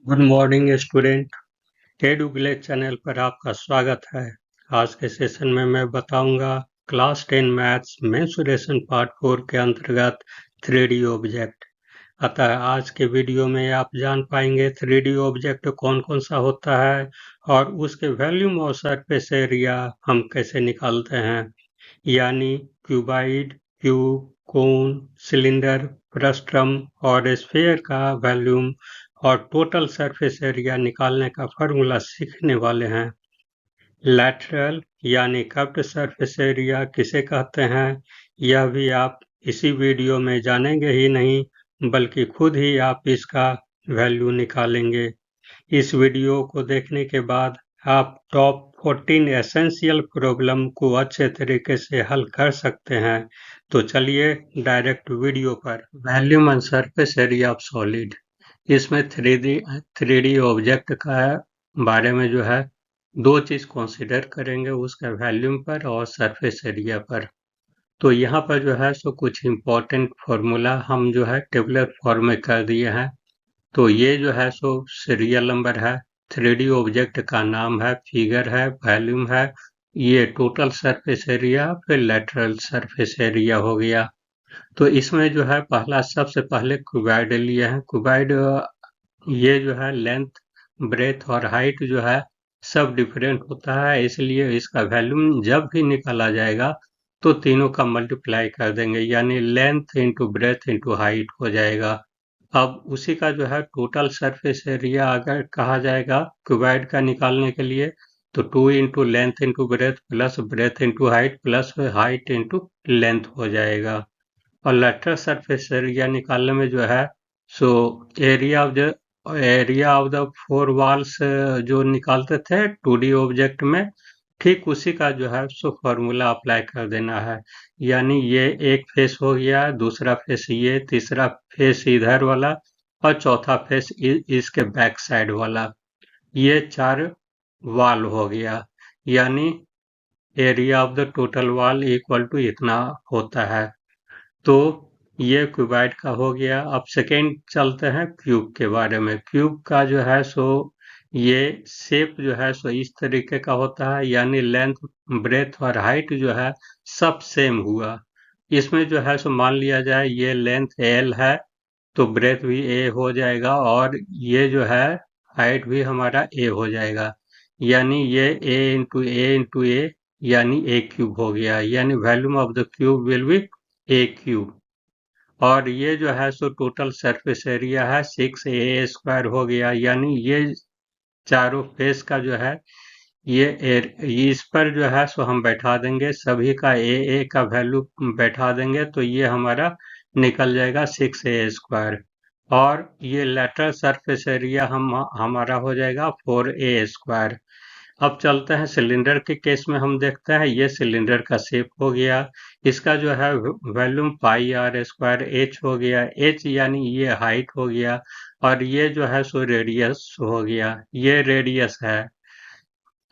Good morning student. Edu village channel पर आपका स्वागत है। आज के सेशन में मैं बताऊंगा क्लास 10 मैथ्स मेंसुरेशन पार्ट 4 के अंतर्गत 3D ऑब्जेक्ट। अतः आज के वीडियो में आप जान पाएंगे 3D ऑब्जेक्ट कौन कौन सा होता है और उसके वॉल्यूम और सरफेस एरिया हम कैसे निकालते हैं, यानी क्यूबाइड, क्यूब, कोन, सिलेंडर, फ्रस्ट्रम और स्फीयर का वॉल्यूम और टोटल सरफेस एरिया निकालने का फॉर्मूला सीखने वाले हैं। लैटरल यानी कर्व्ड सरफेस एरिया किसे कहते हैं, यह भी आप इसी वीडियो में जानेंगे ही नहीं बल्कि खुद ही आप इसका वैल्यू निकालेंगे। इस वीडियो को देखने के बाद आप टॉप 14 एसेंशियल प्रॉब्लम को अच्छे तरीके से हल कर सकते हैं। तो चलिए डायरेक्ट वीडियो पर। Volume and surface area of solid, इसमें 3D ऑब्जेक्ट का बारे में जो है दो चीज कंसीडर करेंगे, उसका वॉल्यूम पर और सरफेस एरिया पर। तो यहाँ पर जो है सो कुछ इम्पोर्टेंट फॉर्मूला हम जो है टेबुलर फॉर्म में कर दिए हैं। तो ये जो है सो सीरियल नंबर है, 3D ऑब्जेक्ट का नाम है, फिगर है, वॉल्यूम है, ये टोटल सरफेस एरिया, फिर लेटरल सरफेस एरिया हो गया। तो इसमें जो है पहला सबसे पहले क्यूबाइड लिए हैं। क्यूबाइड ये जो है लेंथ, ब्रेथ और हाइट जो है सब डिफरेंट होता है, इसलिए इसका वॉल्यूम जब भी निकाला जाएगा तो तीनों का मल्टीप्लाई कर देंगे, यानी length into breadth into height हो जाएगा। अब उसी का जो है टोटल सरफेस एरिया अगर कहा जाएगा क्यूबाइड का निकालने के लिए तो 2 into length into breadth into height plus height into length हो जाएगा। और लेटरल सरफेस एरिया निकालने में जो है so area of the 4 walls जो निकालते थे 2D ऑब्जेक्ट में, ठीक उसी का जो है सो फॉर्मूला अप्लाई कर देना है। यानी ये एक फेस हो गया, दूसरा फेस ये, तीसरा फेस इधर वाला और चौथा फेस इसके बैक साइड वाला, ये 4 वॉल हो गया। यानी area of the total wall equal to इतना होता है। तो ये क्यूबाइड का हो गया। अब सेकेंड चलते हैं क्यूब के बारे में। क्यूब का जो है सो ये शेप जो है सो इस तरीके का होता है, यानी लेंथ, ब्रेथ और हाइट जो है सब सेम हुआ। इसमें जो है सो मान लिया जाए ये लेंथ एल है तो ब्रेथ भी ए हो जाएगा और ये जो है हाइट भी हमारा ए हो जाएगा, यानी ये ए इंटू ए यानी ए क्यूब हो गया। यानी volume of the cube will be A cube. और ये जो है सो टोटल सरफेस एरिया है 6a² हो गया। यानी ये चारों फेस का जो है ये इस पर जो है सो हम बैठा देंगे, सभी का ए का वैल्यू बैठा देंगे तो ये हमारा निकल जाएगा 6a²। और ये लेटरल सरफेस एरिया हमारा हो जाएगा 4a²। अब चलते हैं सिलेंडर के केस में, हम देखते हैं ये सिलेंडर का शेप हो गया, इसका जो है वॉल्यूम πr² हो गया, h यानी ये हाइट हो गया और ये जो है सो रेडियस हो गया, ये रेडियस है।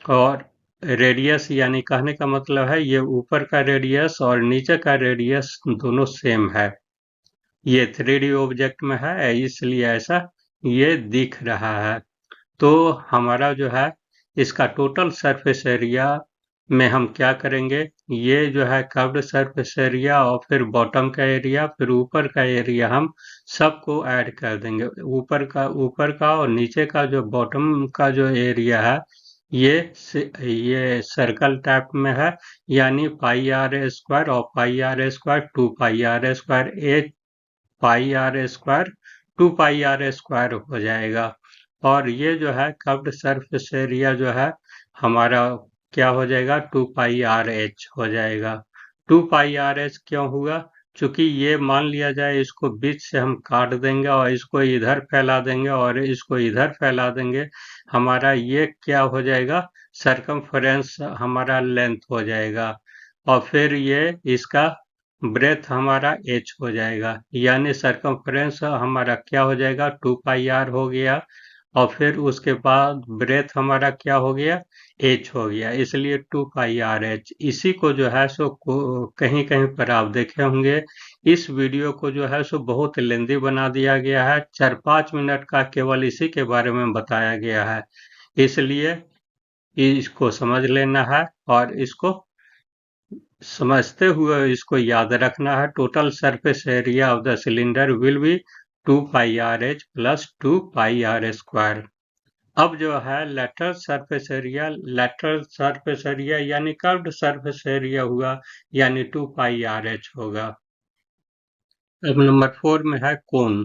और रेडियस यानी कहने का मतलब है ये ऊपर का रेडियस और नीचे का रेडियस दोनों सेम है। ये 3D ऑब्जेक्ट में है इसलिए ऐसा ये दिख रहा है। तो हमारा जो है इसका टोटल सरफेस एरिया में हम क्या करेंगे, ये जो है कर्व्ड सरफेस एरिया और फिर बॉटम का एरिया फिर ऊपर का एरिया हम सबको ऐड कर देंगे। ऊपर का और नीचे का जो बॉटम का जो एरिया है ये सर्कल टाइप में है, यानी πr² और πr², 2πr², 8πr², 2πr² हो जाएगा। और ये जो है कर्व्ड सरफेस एरिया जो है हमारा क्या हो जाएगा 2πrh हो जाएगा। 2πrh क्यों हुआ, चूंकि ये मान लिया जाए इसको बीच से हम काट देंगे और इसको इधर फैला देंगे और इसको इधर फैला देंगे, हमारा ये क्या हो जाएगा सरकमफ्रेंस हमारा लेंथ हो जाएगा। और फिर ये इसका ब्रेथ हमारा h हो जाएगा, यानी सरकमफ्रेंस हमारा क्या हो जाएगा 2πr हो गया और फिर उसके बाद ब्रेथ हमारा क्या हो गया h हो गया, इसलिए 2πrh। इसी को जो है सो कहीं कहीं पर आप देखे होंगे इस वीडियो को जो है सो बहुत लेंदी बना दिया गया है, 4-5 मिनट का केवल इसी के बारे में बताया गया है, इसलिए इसको समझ लेना है और इसको समझते हुए इसको याद रखना है। Total surface area of the cylinder will be 2 pi are H plus 2 pi are square. अब जो है लेटरल सरफेस एरिया यानी कर्व्ड सरफेस एरिया हुआ, यानी 2 पाई आर एच होगा। अब नंबर 4 में है कोन।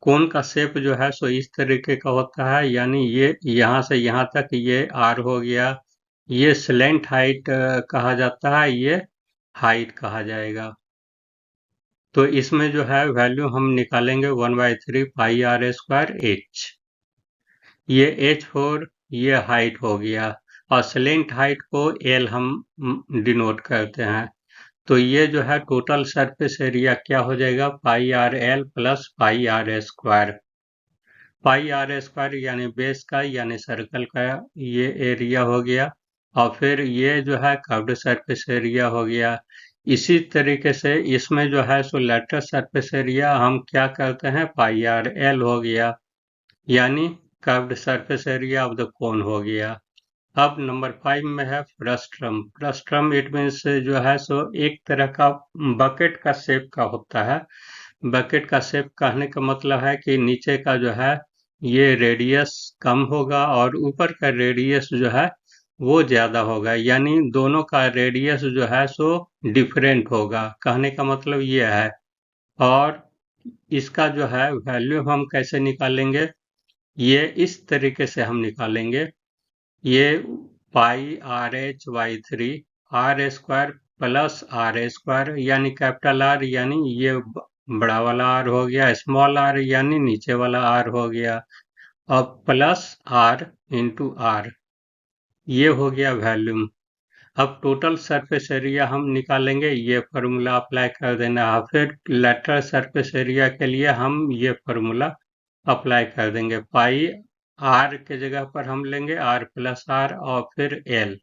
कोन का शेप जो है सो इस तरीके का होता है, यानी ये यहाँ से यहाँ तक ये आर हो गया, ये स्लेंट हाइट कहा जाता है, ये हाइट कहा जाएगा। तो इसमें जो है वैल्यू हम निकालेंगे 1/3 पाई आर स्क्वायर एच। ये h4 ये हाइट हो गया और स्लेंट हाइट को l हम डिनोट करते हैं। तो ये जो है टोटल सरफेस एरिया क्या हो जाएगा, pi r l plus pi are square. Pi are square यानी बेस का यानी सर्कल का ये एरिया हो गया, और फिर ये जो है कर्व्ड सरफेस एरिया हो गया। इसी तरीके से इसमें जो है सो लेटरल सरफेस एरिया हम क्या करते हैं, पाई आर एल हो गया, यानी curved surface area of the कोन हो गया। अब नंबर 5 में है फ्रस्ट्रम। फ्रस्ट्रम इट मीन्स जो है सो एक तरह का बकेट का शेप का होता है। बकेट का शेप कहने का मतलब है कि नीचे का जो है ये रेडियस कम होगा और ऊपर का रेडियस जो है वो ज़्यादा होगा, यानी दोनों का रेडियस जो है सो डिफरेंट होगा, कहने का मतलब ये है। और इसका जो है वैल्यू हम कैसे निकालेंगे, ये इस तरीके से हम निकालेंगे, ये pi are h by 3 r square plus r square, यानी कैपिटल आर यानी ये बड़ा वाला आर हो गया, स्मॉल आर यानी नीचे वाला आर हो गया, और प्लस आर इंटू आर, ये हो गया वैल्यूम। अब टोटल सरफेस एरिया हम निकालेंगे, ये फार्मूला अप्लाई कर देना है। फिर लेटरल सरफेस एरिया के लिए हम ये फार्मूला अप्लाई कर देंगे, पाई आर के जगह पर हम लेंगे आर प्लस आर और फिर एल।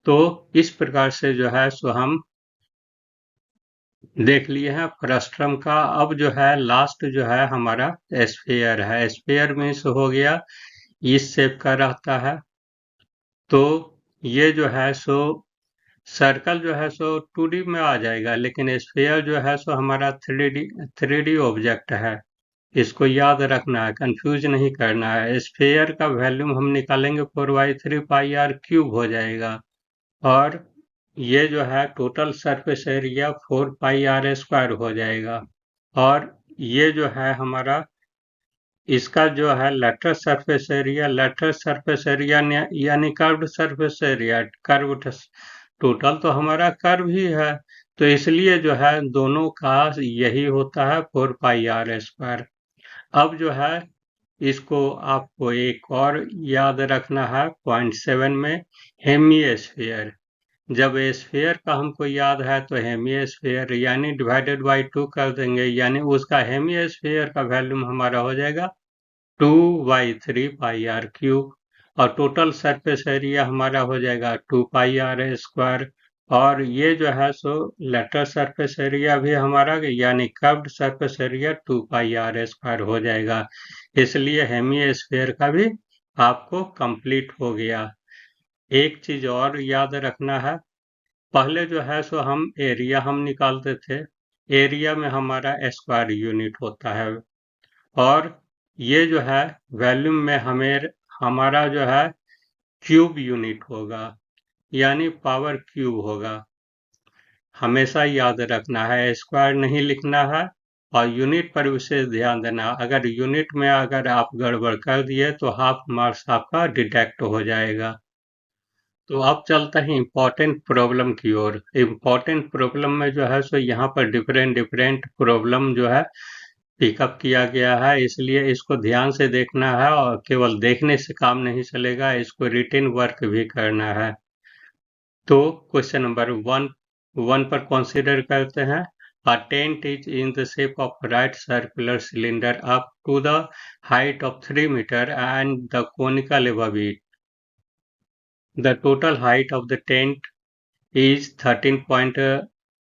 तो इस प्रकार से जो है सो हम देख लिए हैं फ्रस्ट्रम का। अब जो है लास्ट जो है हमारा स्फीयर है। स्फीयर मीन्स हो गया इस शेप का रहता है, तो ये जो है सो सर्कल जो है सो 2D में आ जाएगा, लेकिन स्फीयर जो है सो हमारा 3D ऑब्जेक्ट है। इसको याद रखना है, कंफ्यूज नहीं करना है। स्फीयर का वैल्यूम हम निकालेंगे 4/3 पाई आर क्यूब हो जाएगा, और ये जो है total surface area 4 pi are square हो जाएगा। और ये जो है हमारा इसका जो है लेटरल सरफेस एरिया यानी curved surface area, curve total तो हमारा कर्व ही है, तो इसलिए जो है दोनों का यही होता है 4 पाई आर स्क्वायर। अब जो है इसको आपको एक और याद रखना है पॉइंट 7 में, हेमिस्फीयर। जब स्फीयर का हमको याद है तो हेमिस्फीयर यानी डिवाइडेड बाई 2 कर देंगे, यानी उसका हेमिस्फीयर का वैल्यूम हमारा हो जाएगा 2/3 पाई आर क्यूब, और टोटल सरफेस एरिया हमारा हो जाएगा 2 पाई आर स्क्वायर। और ये जो है सो लेटरल सरफेस एरिया भी हमारा यानी curved surface area 2 pi are square हो जाएगा। इसलिए हेमिस्फीयर का भी आपको कंप्लीट हो गया। एक चीज और याद रखना है, पहले जो है सो हम एरिया हम निकालते थे, एरिया में हमारा स्क्वायर यूनिट होता है, और ये जो है वॉल्यूम में हमारा जो है क्यूब यूनिट होगा, यानी पावर क्यूब होगा। हमेशा याद रखना है, स्क्वायर नहीं लिखना है, और यूनिट पर विशेष ध्यान देना। अगर यूनिट में अगर आप गड़बड़ कर दिए तो हाफ मार्क्स आपका डिडक्ट हो जाएगा। तो अब चलते हैं इम्पोर्टेंट प्रॉब्लम की ओर। इम्पोर्टेंट प्रॉब्लम में जो है सो यहाँ पर डिफरेंट प्रॉब्लम जो है पिकअप किया गया है, इसलिए इसको ध्यान से देखना है, और केवल देखने से काम नहीं चलेगा, इसको रिटेन वर्क भी करना है। तो क्वेश्चन नंबर 1 पर कंसीडर करते हैं। A tent is in the shape of right circular cylinder up to the height of 3 meter and the conical above it. The total height of the tent is 13.5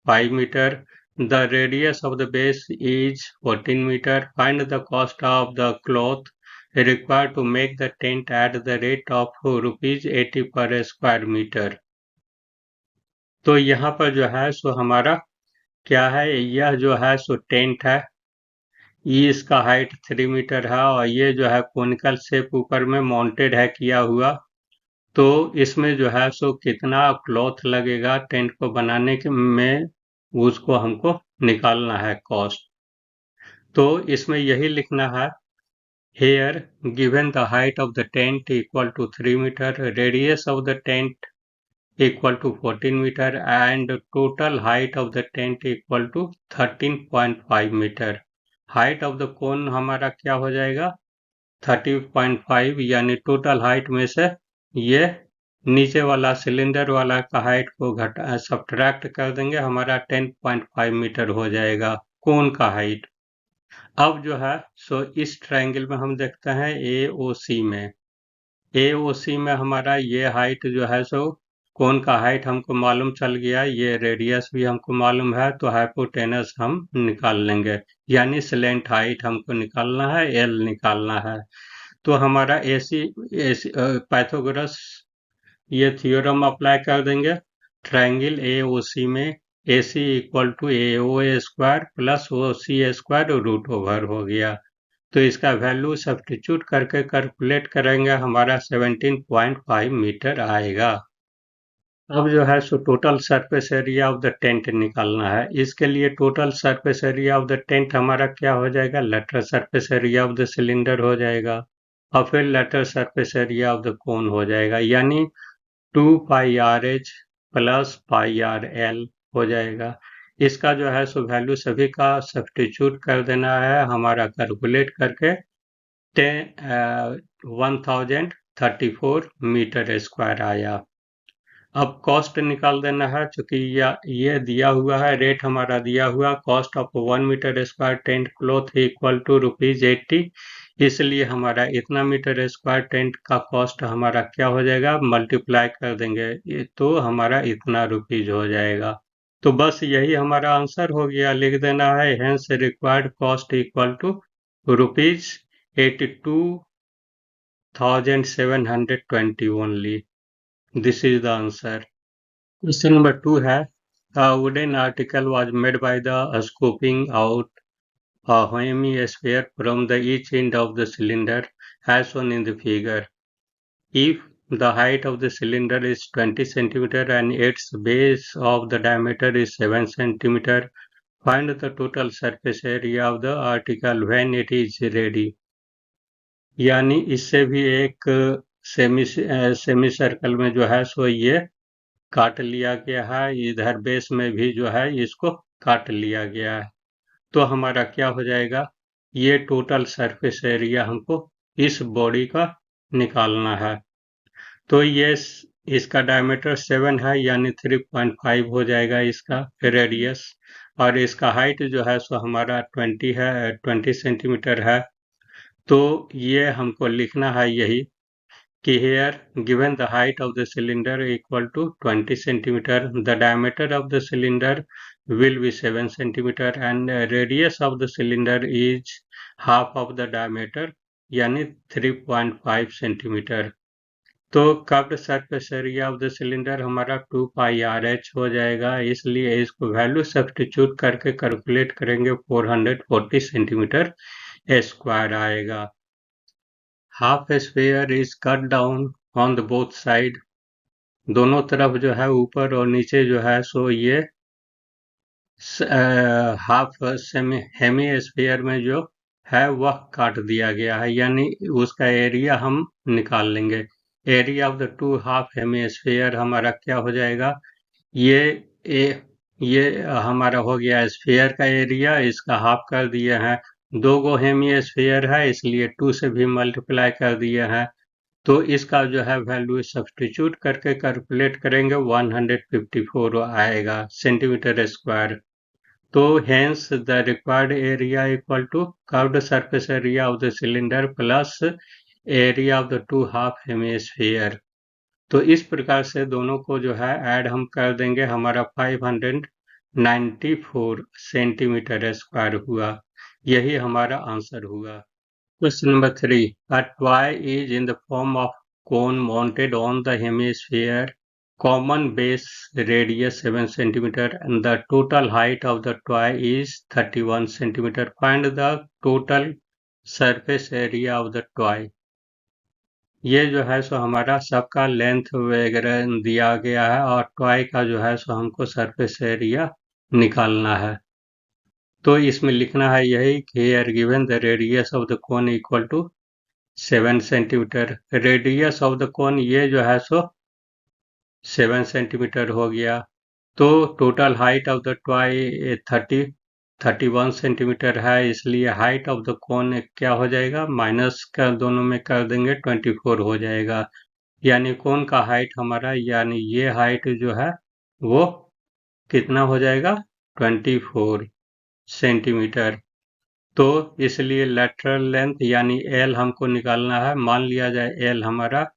5 meter. The radius of the base is 14 meter. Find the cost of the cloth required to make the tent at the rate of rupees 80 per square meter. तो यहाँ पर जो है सो हमारा क्या है, यह जो है सो टेंट है, ये इसका हाइट 3 मीटर है और ये जो है कोनिकल शेप ऊपर में माउंटेड है किया हुआ। तो इसमें जो है सो कितना क्लॉथ लगेगा टेंट को बनाने के में, उसको हमको निकालना है कॉस्ट। तो इसमें यही लिखना है, here given the height of the tent equal to 3 metre, radius of the tent equal to 14 metre and total height of the tent equal to 13.5 metre. Height of the cone हमारा क्या हो जाएगा 30.5, यानी टोटल हाइट में से ये नीचे वाला सिलेंडर वाला का हाइट को सब्ट्रैक्ट कर देंगे, हमारा 10.5 मीटर हो जाएगा कोन का हाइट। अब जो है सो इस ट्रायंगल में हम देखते हैं AOC में, AOC में हमारा ये हाइट जो है सो कोन का हाइट हमको मालूम चल गया, ये रेडियस भी हमको मालूम है, तो हाइपोटेनस हम निकाल लेंगे, यानी स्लेंट हाइट हमको निकालना है, L निकालना है। तो हमारा AC पाइथागोरस ये थ्योरम अप्लाई कर देंगे, ट्रायंगल AOC में AC equal to AOA square plus OC square root over हो गया। तो इसका वैल्यू सब्स्टिट्यूट करके कैलकुलेट करेंगे, हमारा 17.5 मीटर आएगा। अब जो है so total surface area of the tent निकालना है। इसके लिए total surface area of the tent हमारा क्या हो जाएगा, lateral surface area of the cylinder हो जाएगा और फिर lateral surface area of the कोन हो जाएगा, यानी 2 पाई RH प्लस पाई RL हो जाएगा। इसका जो है सो वैल्यू सभी का सब्स्टिट्यूट कर देना है, हमारा कैलकुलेट करके 1034 मीटर स्क्वायर आया। अब कॉस्ट निकाल देना है, चूंकि ये दिया हुआ है, रेट हमारा दिया हुआ, cost of 1 metre square tent cloth equal to ₹80, इसलिए हमारा इतना मीटर स्क्वायर टेंट का कॉस्ट हमारा क्या हो जाएगा, मल्टीप्लाई कर देंगे तो हमारा इतना रुपीज हो जाएगा। तो बस यही हमारा आंसर हो गया, लिख देना है hence required cost equal to ₹82,720 only. This is the answer. Question number 2 है, a wooden article was made by the scooping out a hemisphere from the each end of the cylinder as shown in the figure. If the height of the cylinder is 20 centimeter and its base of the diameter is 7 centimeter, find the total surface area of the article when it is ready. यानी इससे भी एक semi circle में जो है सो ये काट लिया गया है, इधर बेस में भी जो है इसको काट लिया गया है। तो हमारा क्या हो जाएगा, ये टोटल सरफेस एरिया हमको इस बॉडी का निकालना है। तो ये इसका डायमीटर 7 है, यानी 3.5 हो जाएगा इसका रेडियस, और इसका हाइट जो है सो हमारा 20 सेंटीमीटर है। तो ये हमको लिखना है यही कि here given the height of the cylinder equal to 20 centimeter, the diameter of the cylinder will be 7 centimeter and radius of the cylinder is half of the diameter, यानी 3.5 centimeter. तो curved surface area of the cylinder हमारा 2 पाई RH हो जाएगा, इसलिए इसको value substitute करके calculate करेंगे 440 centimetre square आएगा। Half sphere is cut down on the both side, दोनों तरफ जो है ऊपर और नीचे जो है सो ये हाफ हेमी स्फीयर में जो है वह काट दिया गया है, यानी उसका एरिया हम निकाल लेंगे। Area of the 2 half hemisphere हमारा क्या हो जाएगा, ये हमारा हो गया स्फीयर का एरिया, इसका हाफ कर दिए हैं, 2 गो हेमी स्फीयर है इसलिए 2 से भी मल्टीप्लाई कर दिए हैं। तो इसका जो है वैल्यू सब्स्टिट्यूट करके कैलकुलेट करेंगे 154 आएगा सेंटीमीटर स्क्वायर। तो hence the required area equal to curved surface area of the cylinder plus area of the 2 half hemisphere. तो इस प्रकार से दोनों को जो है ऐड हम कर देंगे, हमारा 94 सेंटीमीटर स्क्वायर हुआ। यही हमारा आंसर हुआ। Question number 3, a toy is in the form of cone mounted on the hemisphere, common base radius 7 centimeter and the total height of the toy is 31 centimeter. Find the total surface area of the toy. ये जो है सो हमारा सबका length वगैरह दिया गया है और टॉय का जो है सो हमको सरफेस एरिया निकालना है। तो इसमें लिखना है यही कि here given the radius of the cone equal to 7 centimetre. Radius of the cone ये जो है सो 7 सेंटीमीटर हो गया। तो total height of the toy 31 centimetre है, इसलिए हाइट ऑफ द कोन क्या हो जाएगा, माइनस का दोनों में कर देंगे 24 हो जाएगा। यानी कोन का हाइट हमारा, यानी ये हाइट जो है वो कितना हो जाएगा, 24 सेंटीमीटर। तो इसलिए लेटरल लेंथ यानी एल हमको निकालना है। मान लिया जाए एल हमारा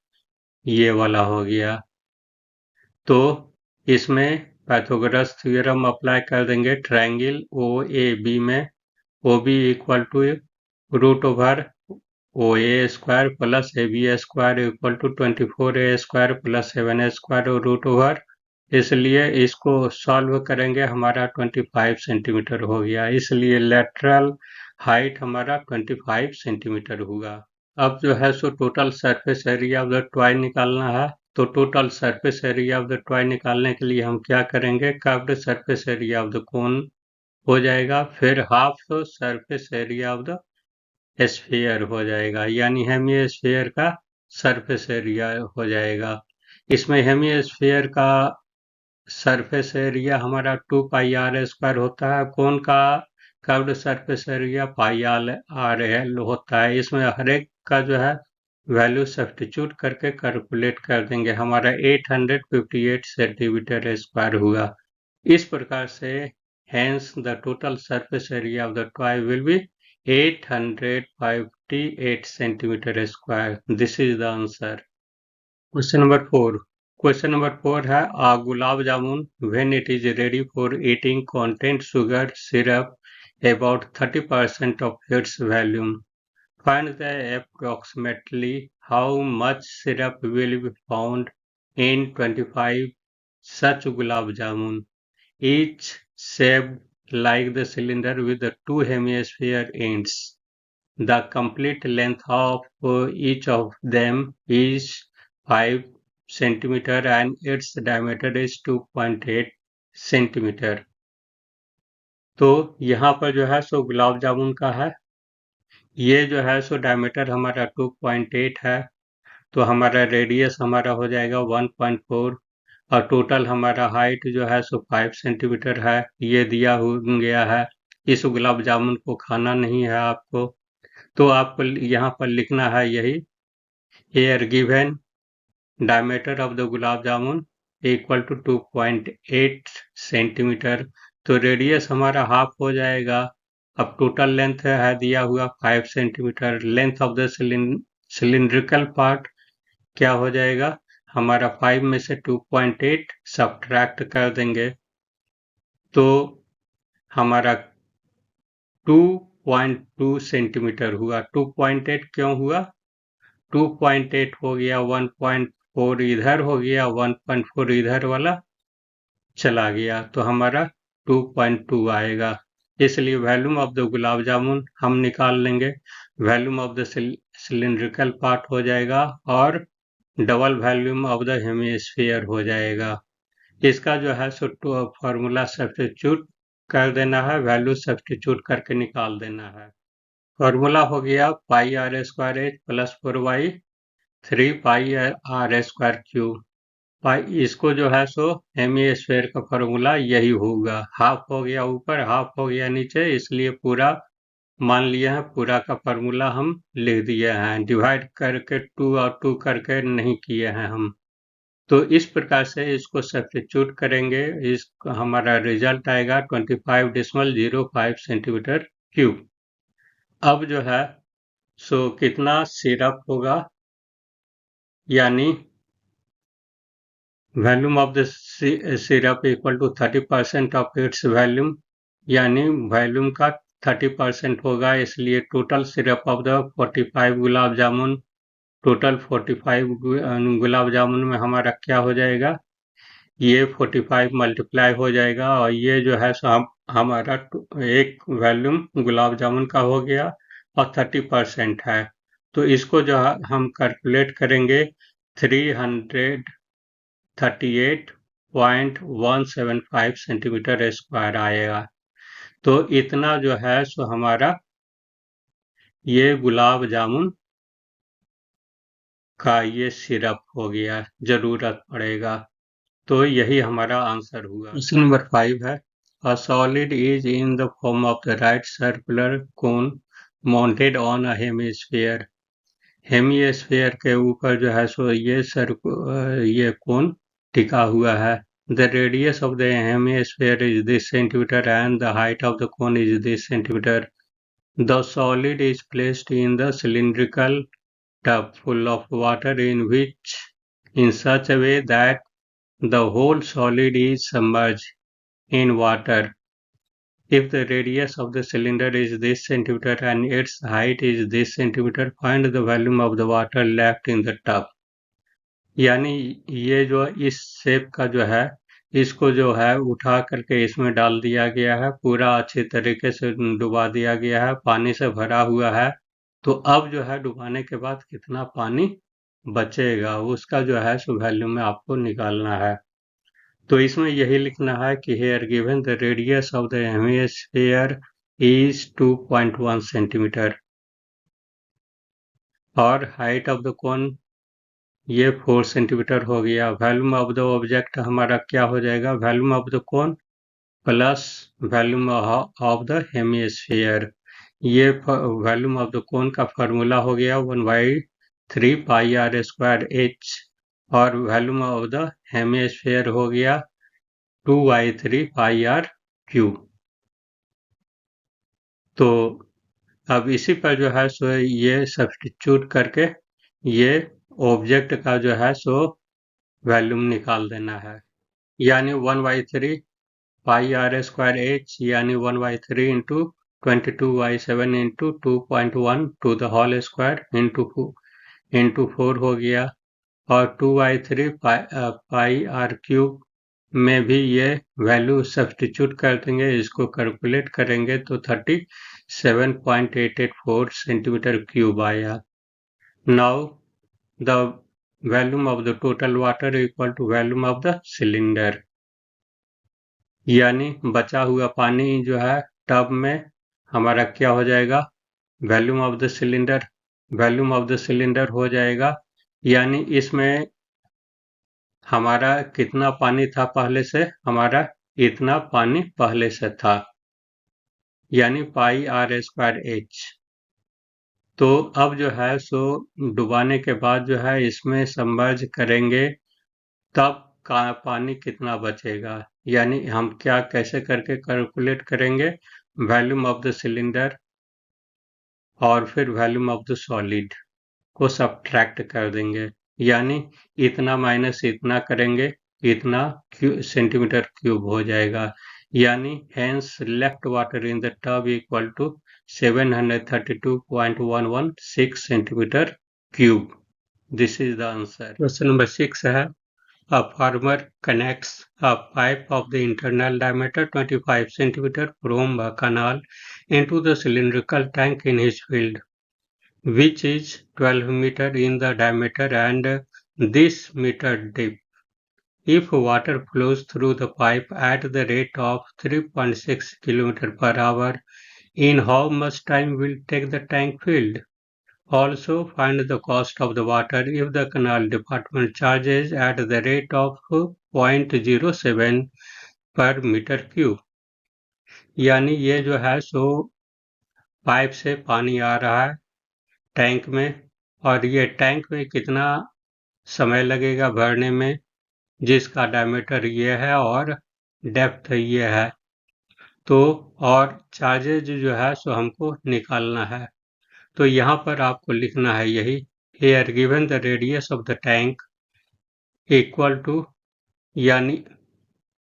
ये वाला हो गया। तो इसमें पाइथागोरस थ्योरम अप्लाई कर देंगे। ट्रायंगल ओ ए बी में O B equal to root over O A square plus A B square equal to 24 A square plus 7 A square root over. इसलिए इसको सॉल्व करेंगे, हमारा 25 सेंटीमीटर हो गया। इसलिए लेटरल हाइट हमारा 25 सेंटीमीटर हुआ। अब जो है so total surface area of the toy निकालना है। तो total surface area of the toy निकालने के लिए हम क्या करेंगे, curved surface area of the कोन हो जाएगा, फिर half surface area of the sphere हो जाएगा, यानी हेमी स्फीयर का सरफेस एरिया हो जाएगा। इसमें हेमी स्फीयर का सरफेस एरिया हमारा 2 पाई आर स्क्वायर होता है। कोन का curved surface area pi r L होता है। इसमें हर एक का जो है वैल्यू सब्स्टिट्यूट करके कैलकुलेट कर देंगे, हमारा 858 सेंटीमीटर स्क्वायर हुआ। इस प्रकार से hence the total surface area of the toy will be 858 centimetre square. This is the answer. Question number 4। Question number 4 है gulab jamun when it is ready for eating content sugar syrup about 30% of its volume. Find the approximately how much syrup will be found in 25 such gulab jamun, each shaped like the cylinder with the two hemisphere ends. The complete length of each of them is 5 centimeter and its diameter is 2.8 centimetre. तो यहाँ पर जो है सो गुलाब जामुन का है, ये जो है सो डायमीटर हमारा 2.8 है, तो हमारा रेडियस हमारा हो जाएगा 1.4 और टोटल हमारा हाइट जो है सो 5 सेंटीमीटर है, ये दिया गया है। इस गुलाब जामुन को खाना नहीं है आपको, तो आपको यहाँ पर लिखना है यही, here given diameter of the gulab jamun equal to 2.8 centimetre. तो रेडियस हमारा हाफ हो जाएगा। अब टोटल लेंथ है दिया हुआ 5 centimetre. Length of the cylindrical part क्या हो जाएगा, हमारा 5 में से 2.8 सब्ट्रैक्ट कर देंगे, तो हमारा 2.2 सेंटीमीटर हुआ। 2.8 क्यों हुआ, 2.8 हो गया, 1.4 इधर हो गया, 1.4 इधर वाला चला गया, तो हमारा 2.2 आएगा। इसलिए वॉल्यूम ऑफ द गुलाब जामुन हम निकाल लेंगे, volume of the cylindrical part हो जाएगा और double volume of the hemisphere हो जाएगा। इसका जो है सो फॉर्मूला सब्स्टिट्यूट कर देना है, वैल्यू सब्स्टिट्यूट करके निकाल देना है। फॉर्मूला हो गया pi are square h plus 4y 3 pi are square cube. Pi इसको जो है सो हेमिस्फीयर का फॉर्मूला यही होगा। हाफ हो गया ऊपर, हाफ हो गया नीचे, इसलिए पूरा मान लिया है, पूरा का फॉर्मूला हम लिख दिए हैं। डिवाइड करके 2 और 2 करके नहीं किए हैं हम। तो इस प्रकार से इसको सब्स्टिट्यूट करेंगे, इस हमारा रिजल्ट आएगा 25.05 सेंटीमीटर क्यूब। अब जो है सो कितना सिरप होगा, यानी volume of the syrup equal to 30% of its volume, यानी वॉल्यूम का 30% होगा, इसलिए total syrup of the 45 gulab jamun, total 45 gulab jamun में हमारा क्या हो जाएगा, ये 45 मल्टीप्लाई हो जाएगा, और ये जो है सो हमारा एक वॉल्यूम गुलाब जामुन का हो गया और 30% है, तो इसको जो हम कैलकुलेट करेंगे 338.175 सेंटीमीटर स्क्वायर आएगा। तो इतना जो है सो हमारा ये गुलाब जामुन का ये सिरप हो गया, जरूरत पड़ेगा। तो यही हमारा आंसर हुआ। क्वेश्चन नंबर 5 है, a solid is in the form of the right circular cone mounted on a hemisphere. Hemisphere के ऊपर जो है सो ये कोन टिका हुआ है। The radius of the hemisphere is this centimetre and the height of the cone is this centimetre. The solid is placed in the cylindrical tub full of water in such a way that the whole solid is submerged in water. If the radius of the cylinder is this centimeter and its height is this centimeter, find the volume of the water left in the tub. यानी ये जो इस shape का जो है, इसको जो है उठा करके इसमें डाल दिया गया है, पूरा अच्छे तरीके से डुबा दिया गया है, पानी से भरा हुआ है। तो अब जो है डुबाने के बाद कितना पानी बचेगा, उसका जो है सो वैल्यू में आपको निकालना है। तो इसमें यही लिखना है कि here given the radius of the hemisphere is 2.1 centimetre और हाइट ऑफ द कोन ये 4 सेंटीमीटर हो गया। वॉल्यूम ऑफ द ऑब्जेक्ट हमारा क्या हो जाएगा, volume of the cone plus volume of the hemisphere. ये वॉल्यूम ऑफ द कोन का फॉर्मूला हो गया 1/3 पाई आर स्क्वायर एच, और वॉल्यूम ऑफ द हेमिस्फीयर हो गया 2/3 पाई आर क्यूब। तो अब इसी पर जो है सो ये सब्स्टिट्यूट करके ये ऑब्जेक्ट का जो है सो वॉल्यूम निकाल देना है, यानी 1/3 पाई आर स्क्वायर एच, यानी 1/3 into 22/7 into 2.1 to the whole square into 4 हो गया, और 2/3 पाई आर क्यूब में भी ये वैल्यू सब्स्टिट्यूट कर देंगे, इसको कैलकुलेट करेंगे तो 37.884 सेंटीमीटर क्यूब आया। Now the volume of the total water equal to volume of the cylinder, यानी बचा हुआ पानी जो है टब में हमारा क्या हो जाएगा, volume of the cylinder, volume of the cylinder हो जाएगा, यानी इसमें हमारा कितना पानी था पहले से, हमारा इतना पानी पहले से था, यानी पाई आर स्क्वायर एच। तो अब जो है सो डुबाने के बाद जो है इसमें सबमर्ज करेंगे, तब का पानी कितना बचेगा, यानी हम क्या कैसे करके कैलकुलेट करेंगे, वॉल्यूम ऑफ द सिलेंडर और फिर वॉल्यूम ऑफ द सॉलिड को सब्ट्रैक्ट कर देंगे, यानी इतना माइनस इतना करेंगे, इतना सेंटीमीटर क्यूब हो जाएगा, यानी hence left water in the tub equal to 732.116 centimetre cube. This is the answer. Question number 6 है, a farmer connects a pipe of the internal diameter 25 centimeter from a canal into the cylindrical tank in his field, which is 12 meter in the diameter and this meter deep. If water flows through the pipe at the rate of 3.6 km per hour, in how much time will take the tank filled? Also find the cost of the water if the canal department charges at the rate of 0.07 पर metre cube. यानी ये जो है सो pipe से पानी आ रहा है tank में, और ये टैंक में कितना समय लगेगा भरने में, जिसका डायमीटर ये है और डेप्थ ये है। तो और चार्जेज जो है सो हमको निकालना है, तो यहाँ पर आपको लिखना है यही, here given the radius of the tank equal to यानी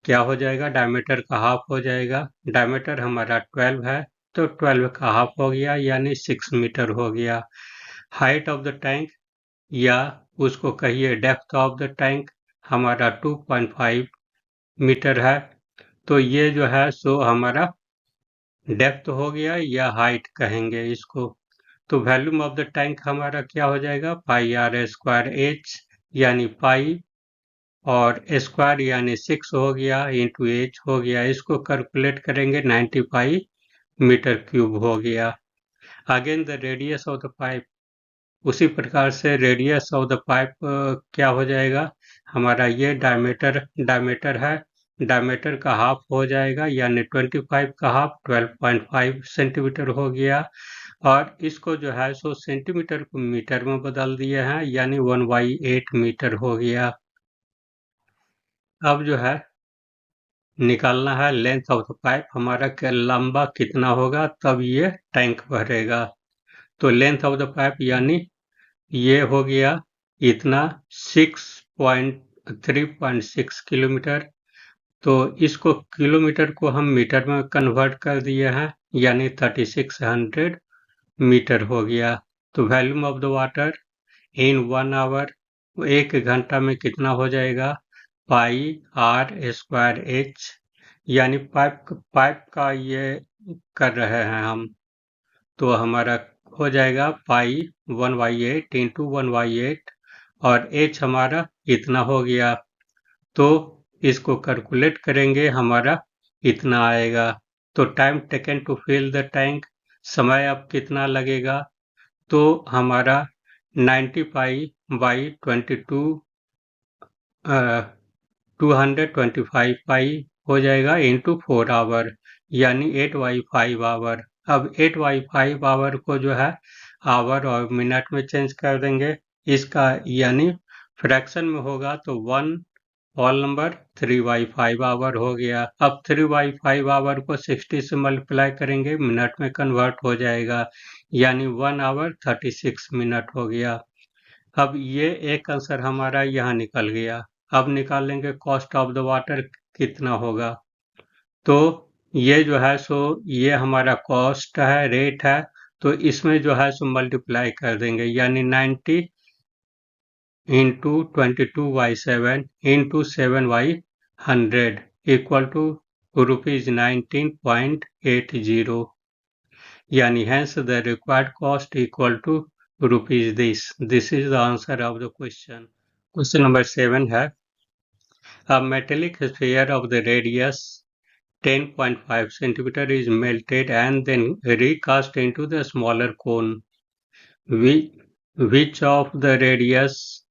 क्या हो जाएगा, डायमीटर का हाफ हो जाएगा। डायमीटर हमारा 12 है, तो 12 का हाफ हो गया यानी 6 मीटर हो गया। हाइट ऑफ द टैंक या उसको कहिए डेप्थ ऑफ द टैंक हमारा 2.5 मीटर है। तो ये जो है सो हमारा डेप्थ हो गया या हाइट कहेंगे इसको। तो वॉल्यूम ऑफ द टैंक हमारा क्या हो जाएगा, पाई आर स्क्वायर एच, यानी पाई और स्क्वायर यानी 6 हो गया इंटू एच हो गया। इसको कैलकुलेट करेंगे 90 पाई मीटर क्यूब हो गया। Again the radius of the pipe, उसी प्रकार से रेडियस ऑफ द पाइप क्या हो जाएगा, हमारा ये डायमीटर है, डायमीटर का हाफ हो जाएगा यानी 25 का हाफ 12.5 सेंटीमीटर हो गया। और इसको जो है सो सेंटीमीटर को मीटर में बदल दिए हैं यानी 1/8 मीटर हो गया। अब जो है निकालना है लेंथ ऑफ द पाइप हमारा लंबा कितना होगा तब ये टैंक भरेगा। तो लेंथ ऑफ द पाइप यानी ये हो गया इतना 3.6 किलोमीटर। तो इसको किलोमीटर को हम मीटर में कन्वर्ट कर दिए हैं यानी 3600 मीटर हो गया। तो volume of the water in 1 hour, 1 घंटा में कितना हो जाएगा, पाई आर स्क्वायर एच, यानी पाइप का ये कर रहे हैं हम। तो हमारा हो जाएगा पाई 1/8 इंटू 1/8 और एच हमारा इतना हो गया। तो इसको कैलकुलेट करेंगे हमारा इतना आएगा। तो time taken to fill the tank, समय अब कितना लगेगा, तो हमारा 90 पाई बाई 225 पाई हो जाएगा इंटू 4 आवर यानी 8/5 आवर। अब 8/5 आवर को जो है आवर और मिनट में चेंज कर देंगे इसका, यानी फ्रैक्शन में होगा तो 1 होल नंबर 3/5 आवर हो गया। अब 3/5 आवर को 60 से मल्टीप्लाई करेंगे, मिनट में कन्वर्ट हो जाएगा यानी 1 आवर 36 मिनट हो गया। अब ये एक आंसर हमारा यहाँ निकल गया। अब निकालेंगे कॉस्ट ऑफ द वाटर कितना होगा। तो ये जो है सो ये हमारा कॉस्ट है, रेट है, तो इसमें जो है सो मल्टीप्लाई कर देंगे यानी 90 इंटू 22/7 इंटू 7/100 इक्वल टू ₹19.80, यानी hence the required cost equal to rupees this. This is the answer of the question. Question number 7 है, a metallic sphere of the radius 10.5 centimeter is melted and then recast into the smaller cone. Which of the radius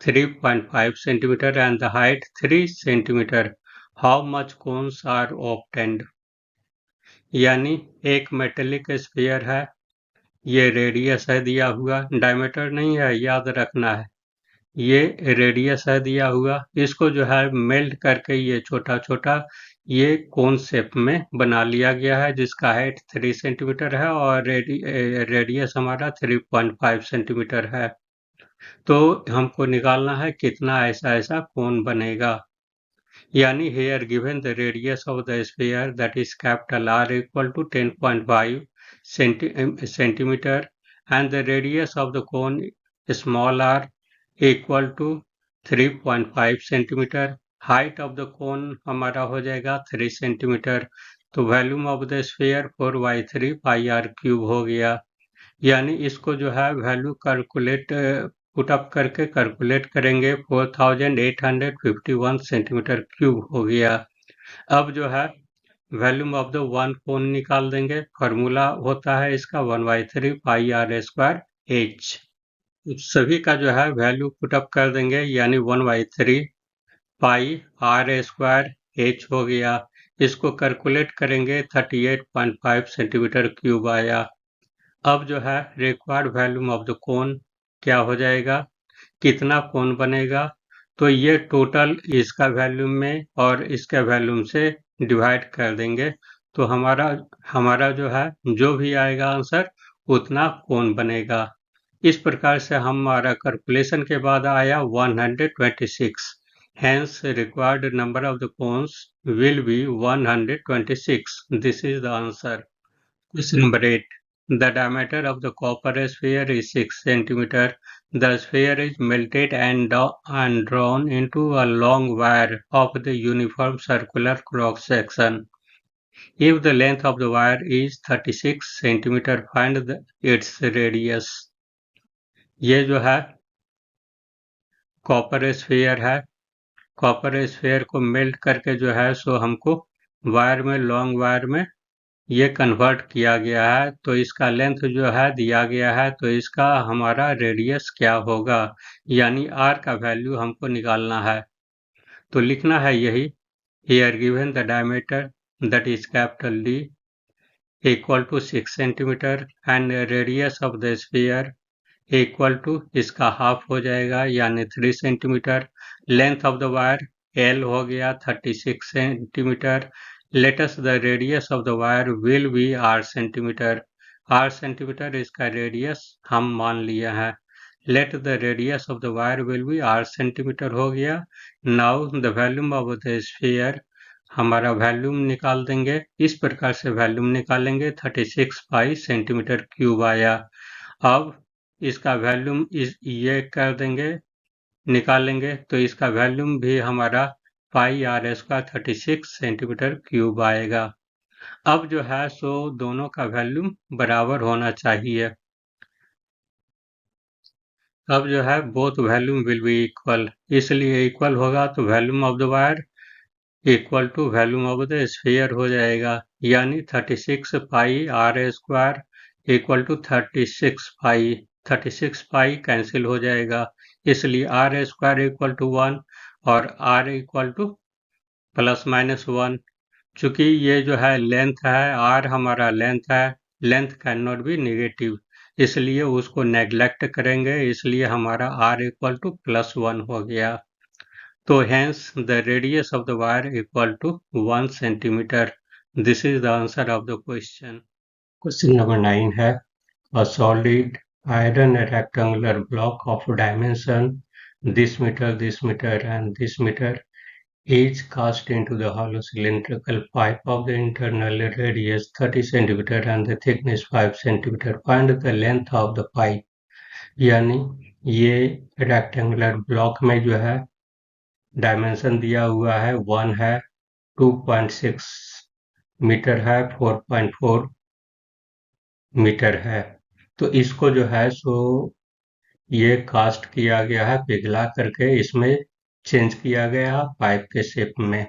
3.5 centimeter and the height 3 centimeter, how much cones are obtained? यानी एक metallic sphere है, ये radius है दिया हुआ, diameter नहीं है याद रखना है, ये रेडियस है दिया हुआ, इसको जो है मेल्ट करके ये छोटा छोटा ये कोन शेप में बना लिया गया है जिसका हाइट 3 सेंटीमीटर है और रेडियस हमारा 3.5 सेंटीमीटर है। तो हमको निकालना है कितना ऐसा ऐसा कोन बनेगा। यानी here given the radius of the sphere that is capital R equal to 10.5 centimeter and the radius of the cone small r equal to 3.5 centimeter, height of the cone हमारा हो जाएगा 3 सेंटीमीटर। तो volume of the sphere 4/3 pi r cube हो गया। यानी इसको जो है वैल्यू कैलकुलेट पुट अप करके कैलकुलेट करेंगे 4851 सेंटीमीटर क्यूब हो गया। अब जो है volume of the one cone निकाल देंगे, फार्मूला होता है इसका 1/3 पाई आर स्क्वायर एच। सभी का जो है वैल्यू पुट अप कर देंगे यानी 1/3 पाई आर स्क्वायर एच हो गया। इसको कैलकुलेट करेंगे 38.5 सेंटीमीटर क्यूब आया। अब जो है रिक्वायर्ड वॉल्यूम ऑफ द कोन क्या हो जाएगा, कितना कोन बनेगा, तो ये टोटल इसका वॉल्यूम में और इसके वॉल्यूम से डिवाइड कर देंगे तो हमारा जो है जो भी आएगा आंसर उतना कोन बनेगा। इस प्रकार से हमारा कैलकुलेशन के बाद आया 126, Hence, required number of the cones will be 126. This is the answer. Question number 8. The diameter of the copper sphere is 6 cm. The sphere is melted and drawn into a long wire of the uniform circular cross section. If the length of the wire is 36 cm, find its radius. ये जो है copper sphere है। Copper sphere को melt करके जो है सो हमको wire में, लॉन्ग वायर में ये कन्वर्ट किया गया है। तो इसका लेंथ जो है दिया गया है, तो इसका हमारा रेडियस क्या होगा, यानी आर का वैल्यू हमको निकालना है। तो लिखना है यही, here given the diameter that is capital D equal to 6 centimetre and radius of the sphere equal to इसका हाफ हो जाएगा यानी 3 centimetre. Length of the wire L हो गया 36 centimetre. Let's the radius of the wire will be r centimetre. R centimetre इसका radius हम मान लिए हैं। Let the radius of the wire will be r centimetre हो गया। Now the volume of the sphere, हमारा वॉल्यूम निकाल देंगे। इस प्रकार से वॉल्यूम निकालेंगे 36 पाई सेंटीमीटर क्यूब आया। अब इसका वॉल्यूम ये कर देंगे, निकालेंगे, तो इसका वॉल्यूम भी हमारा पाई आर एस का 36 सेंटीमीटर क्यूब आएगा। अब जो है सो दोनों का वॉल्यूम बराबर होना चाहिए। अब जो है both volume will be equal, इसलिए इक्वल होगा तो volume of the wire equal to volume of the sphere हो जाएगा, यानी 36 pi are square equal to 36 pi. 36 pi cancel हो जाएगा, इसलिए आर स्क्वायर इक्वल टू 1 और r equal to plus minus 1। चूंकि ये जो है लेंथ है, आर हमारा लेंथ है, length can not be negative, इसलिए उसको नेग्लेक्ट करेंगे, इसलिए हमारा आर इक्वल टू प्लस 1 हो गया। तो hence the radius of the wire equal to 1 centimeter. This is the answer of the question. Question number 9 है, a solid iron rectangular block of dimension this meter and this meter is cast into the hollow cylindrical pipe of the internal radius 30 centimeter and the thickness 5 centimeter. Find the length of the pipe. यानी ये rectangular block में जो है dimension दिया हुआ है 1 है, 2.6 metre है, 4.4 मीटर है। तो इसको जो है सो ये कास्ट किया गया है, पिघला करके इसमें चेंज किया गया पाइप के शेप में।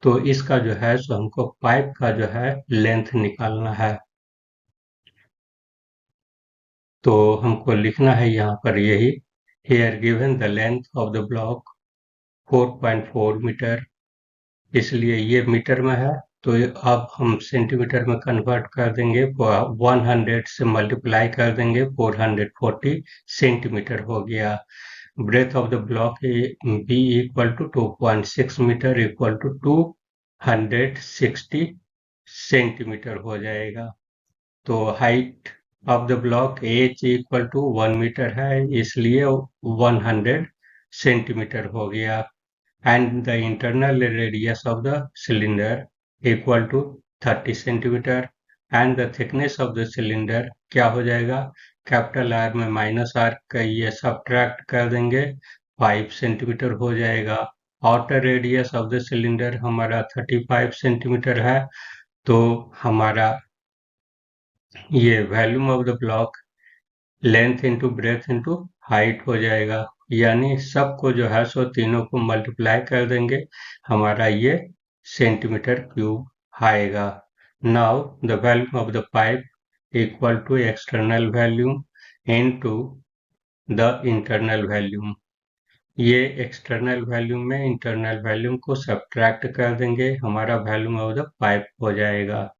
तो इसका जो है सो हमको पाइप का जो है लेंथ निकालना है। तो हमको लिखना है यहाँ पर यही, here given the length of the block 4.4 metre, इसलिए ये मीटर में है, तो अब हम सेंटीमीटर में कन्वर्ट कर देंगे, 100 से मल्टीप्लाई कर देंगे, 440 सेंटीमीटर हो गया। Breadth of the block B equal to 2.6 metre equal to 260 centimetre हो जाएगा। तो height of the block H equal to 1 metre है, इसलिए 100 सेंटीमीटर हो गया। And the internal radius of the cylinder equal to 30 centimeter and the thickness of the cylinder क्या हो जाएगा, कैपिटल आर में माइनस आर का ये सब्ट्रैक्ट कर देंगे, 5 सेंटीमीटर हो जाएगा। Outer radius of the cylinder हमारा 35 सेंटीमीटर है, तो हमारा ये volume of the block length into breadth into height हो जाएगा, यानी सबको जो है सो तीनों को मल्टीप्लाई कर देंगे, हमारा ये सेंटीमीटर क्यूब आएगा। Now the volume of the pipe equal to external volume into the internal volume. ये एक्सटर्नल वॉल्यूम में इंटरनल वॉल्यूम को सब्ट्रैक्ट कर देंगे, हमारा वॉल्यूम ऑफ द पाइप हो जाएगा।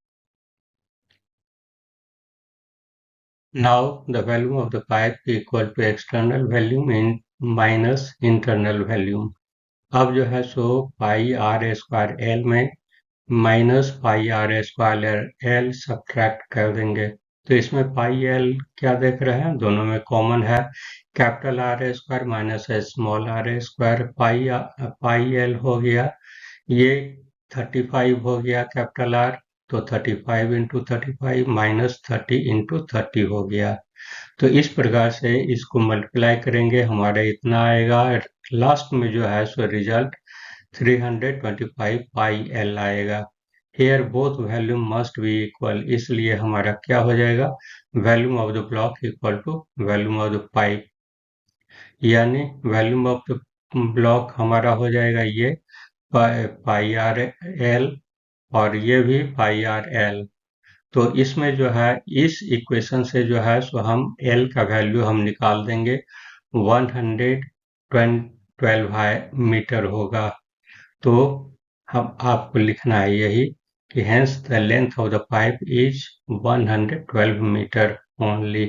Now the volume of the pipe equal to external volume in minus internal volume. अब जो है सो पाई आर स्क्वायर एल में minus pi are square L subtract कर देंगे, तो इसमें पाई एल क्या देख रहे हैं, दोनों में कॉमन है, capital R A square minus small R A square, pi L हो गया, ये 35 हो गया कैपिटल आर, तो 35 इंटू 35 माइनस 30 इंटू 30 हो गया। तो इस प्रकार से इसको मल्टीप्लाई करेंगे, हमारा इतना आएगा, लास्ट में जो है सो रिजल्ट 325 पाई एल आएगा। Here both volume must be equal, इसलिए हमारा क्या हो जाएगा, volume of the block equal to volume of the pipe, यानी वैल्यूम ऑफ द ब्लॉक हमारा हो जाएगा ये पाई आर एल, और ये भी पाई आर एल। तो इसमें जो है इस इक्वेशन से जो है सो हम एल का वैल्यू हम निकाल देंगे, 112 मीटर होगा। तो हम आपको लिखना है यही कि hence the length of the pipe is 112 metre only.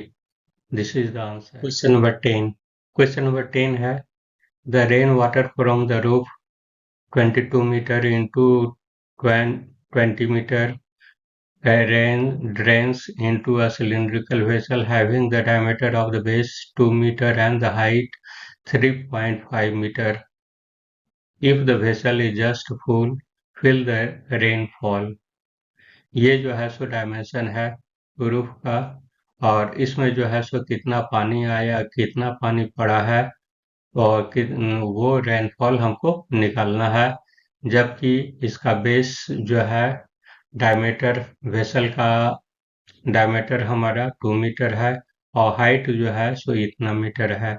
This is the answer. Question number 10। Question number 10 है, the rain water from the roof 22 metre into 20 metre rain drains into a cylindrical vessel having the diameter of the base 2 meter and the height 3.5 meter. If the vessel is just full, fill the rainfall. ये जो है so dimension है roof का, और इसमें जो है सो कितना पानी आया, कितना पानी पड़ा है, और वो रेनफॉल हमको निकालना है। जबकि इसका बेस जो है डायमीटर, वेसल का डायमीटर हमारा 2 मीटर है, और हाइट जो है सो इतना मीटर है।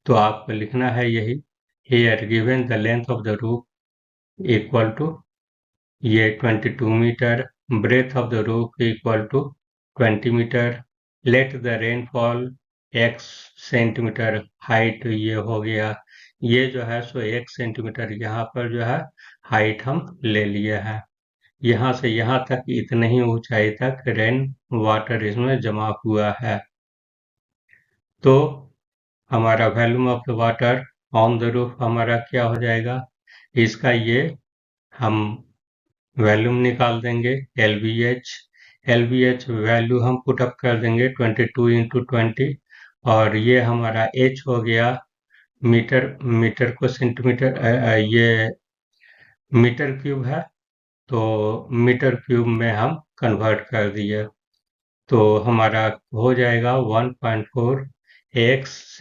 तो आपको लिखना है यही, here given the length of the roof equal to ये 22 metre, breadth of the roof equal to 20 metre, let the rainfall x centimetre, height ये हो गया, ये जो है सो 1 सेंटीमीटर यहाँ पर जो है हाइट हम ले लिए हैं। यहाँ से यहाँ तक इतने ही ऊंचाई तक रेन वाटर इसमें जमा हुआ है। तो हमारा volume of the water on the roof हमारा क्या हो जाएगा, इसका ये हम वॉल्यूम निकाल देंगे, एल बी एच वैल्यू हम पुटअप कर देंगे 22 इंटू 20, और ये हमारा एच हो गया मीटर, मीटर को सेंटीमीटर, ये मीटर क्यूब है, तो मीटर क्यूब में हम कन्वर्ट कर दिए, तो हमारा हो जाएगा 1.4 X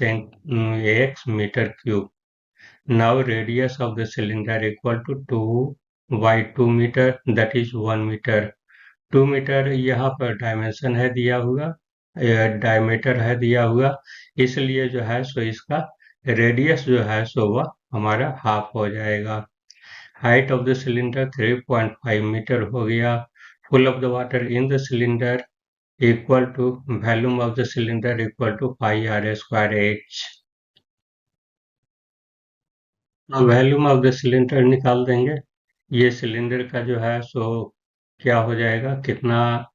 metre cube. Now radius of the cylinder equal to 2 metre, that is 1 metre. 2 metre यहाँ पर डायमेंशन है दिया हुआ, डायमीटर है दिया हुआ, इसलिए जो है सो इसका रेडियस जो है सो वह हमारा हाफ हो जाएगा। Height of the cylinder 3.5 metre हो गया। Full of the water in the cylinder equal to volume of the cylinder equal to pi are square H. Volume of the cylinder निकाल देंगे, ये सिलेंडर का जो है सो क्या हो जाएगा, कितना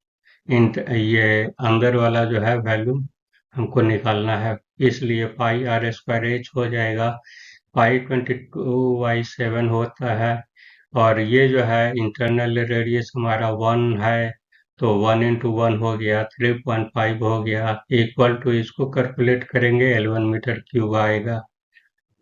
ये अंदर वाला जो है वॉल्यूम हमको निकालना है, इसलिए पाई आर स्क्वायर एच हो जाएगा। पाई 22/7 होता है, और ये जो है इंटरनल रेडियस हमारा 1 है, तो 1 इंटू 1 हो गया, 3.5 हो गया, इक्वल टू इसको कैलकुलेट करेंगे 11 मीटर क्यूब आएगा।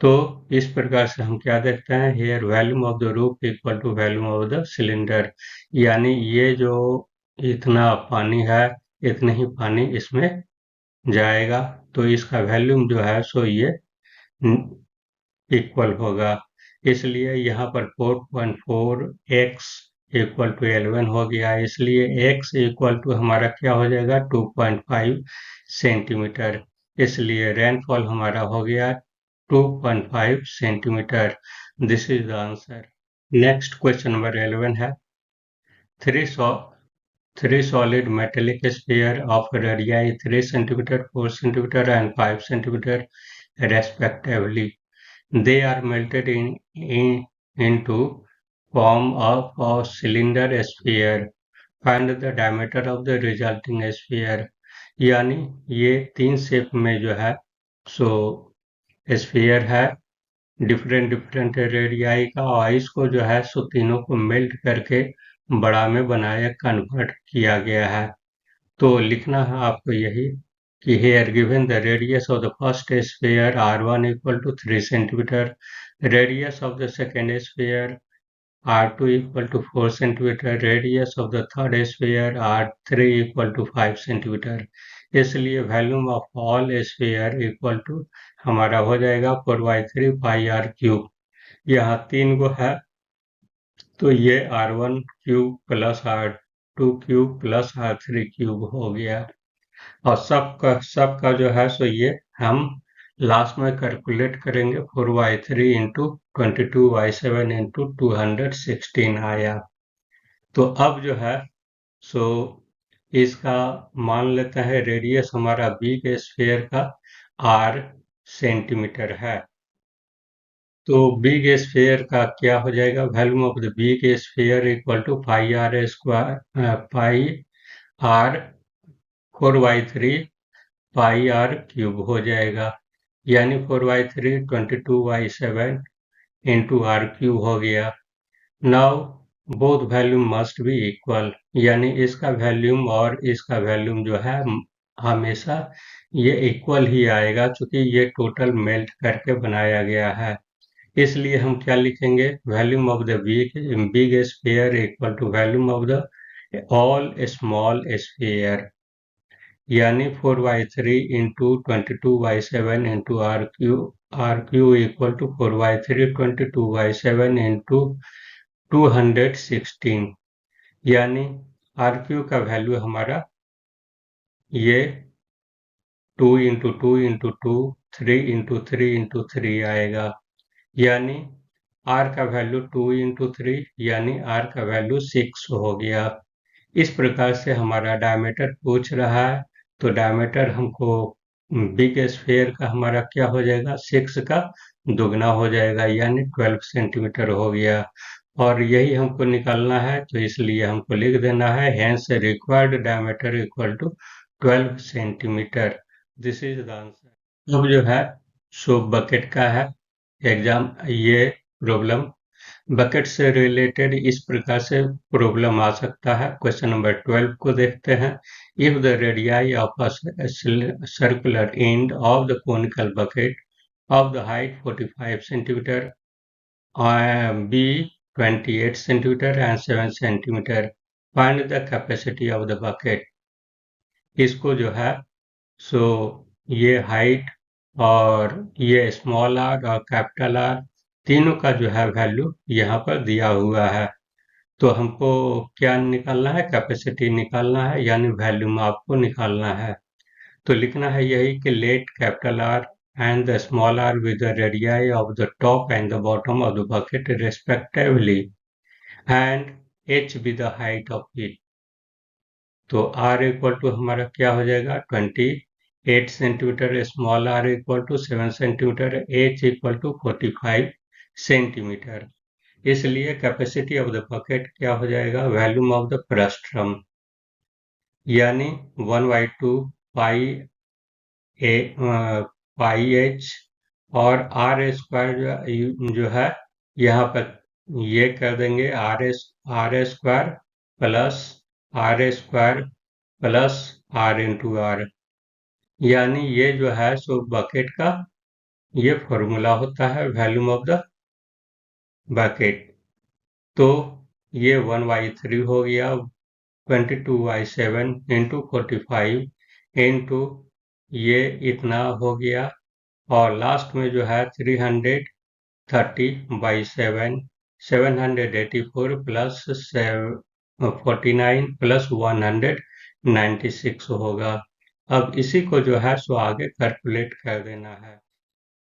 तो इस प्रकार से हम क्या देखते हैं, here volume of the roof equal to volume of the cylinder, यानी ये जो इतना पानी है, इतने ही पानी इसमें जाएगा, तो इसका वॉल्यूम जो है सो ये इक्वल होगा, इसलिए यहाँ पर 4.4 x इक्वल टू 11 हो गया, इसलिए x इक्वल टू हमारा क्या हो जाएगा 2.5 सेंटीमीटर, इसलिए रेनफॉल हमारा हो गया 2.5 centimetre. This is the answer. Next question number 11 है, three solid metallic sphere of radii 3 centimeter, 4 centimeter and 5 centimeter respectively. They are melted into form of a cylinder sphere. Find the diameter of the resulting sphere. यानी ये 3 shape में जो है सो sphere है, different radii का, और इसको जो है सो तीनों को मेल्ट करके बड़ा में बनाया, कन्वर्ट किया गया है। तो लिखना है आपको यही कि here given the radius of the first sphere r1 equal to 3 centimeter, radius of the second sphere r2 equal to 4 centimeter, radius of the third sphere r3 equal to 5 centimeter। इसलिए volume of all sphere equal to हमारा हो जाएगा 4/3 pi r cube. यहाँ 3 गो है तो ये r1 cube plus r2 cube plus r3 cube हो गया। और सबका जो है सो ये हम लास्ट में कैलकुलेट करेंगे 4/3 इंटू 22/7 इंटू 216 आया। तो अब जो है सो इसका मान लेते हैं रेडियस हमारा बिग स्फीयर का r सेंटीमीटर है। तो बिग स्फीयर का क्या हो जाएगा, volume of the big sphere equal to pi are square pi r 4/3 pi r cube हो जाएगा, यानी 4/3 22/7 इंटू आर क्यूब हो गया। Now both volume must be equal, यानी इसका वॉल्यूम और इसका वॉल्यूम जो है हमेशा ये इक्वल ही आएगा, क्योंकि ये टोटल मेल्ट करके बनाया गया है। इसलिए हम क्या लिखेंगे, volume of the big sphere equal to volume of the all small sphere, यानी 4/3 into 22/7 into r cube equal to 4/3 22/7 into 216, यानी आर क्यू का वैल्यू हमारा ये 2 इंटू 2 इंटू 2 3 इंटू 3 इंटू 3 आएगा, यानी r का वैल्यू 2 इंटू 3 यानी r का वैल्यू 6 हो गया। इस प्रकार से हमारा डायमीटर पूछ रहा है, तो डायमीटर हमको बिग स्फीयर का हमारा क्या हो जाएगा, 6 का दुगना हो जाएगा, यानी 12 सेंटीमीटर हो गया। और यही हमको निकालना है, तो इसलिए हमको लिख देना है hence required diameter equal to 12 centimetre. This is the answer. अब जो है सो बकेट का है एग्जाम, ये प्रॉब्लम बकेट से रिलेटेड इस प्रकार से प्रॉब्लम आ सकता है। क्वेश्चन नंबर 12 को देखते हैं। If the radii of a circular end of the conical bucket of the height 45 centimetre be 28 centimetre and 7 centimetre, find the capacity of the bucket. इसको जो है सो ये हाइट और ये स्मॉल आर और कैपिटल आर तीनों का जो है वैल्यू यहाँ पर दिया हुआ है। तो हमको क्या निकालना है, कैपेसिटी निकालना है, यानी वॉल्यूम आपको निकालना है। तो लिखना है यही कि let capital R and the small r with the radii of the top and the bottom of the bucket respectively and h be the height of it। तो r इक्वल टू हमारा क्या हो जाएगा 28 centimetre, small r equal to 7 centimetre, h equal to 45 centimetre. इसलिए capacity of the bucket क्या हो जाएगा, volume of the frustum, यानी 1/2 पाई एच, और आर स्क्वायर जो है यहाँ पर ये कर देंगे R square plus R into R, यानी ये जो है सो बकेट का ये फॉर्मूला होता है वॉल्यूम ऑफ द बकेट। तो ये 1/3 हो गया 22/7 इंटू 45 इंटू ये इतना हो गया, और लास्ट में जो है 330/7 784 प्लस 49 प्लस 196 होगा। अब इसी को जो है सो आगे कैलकुलेट कर देना है।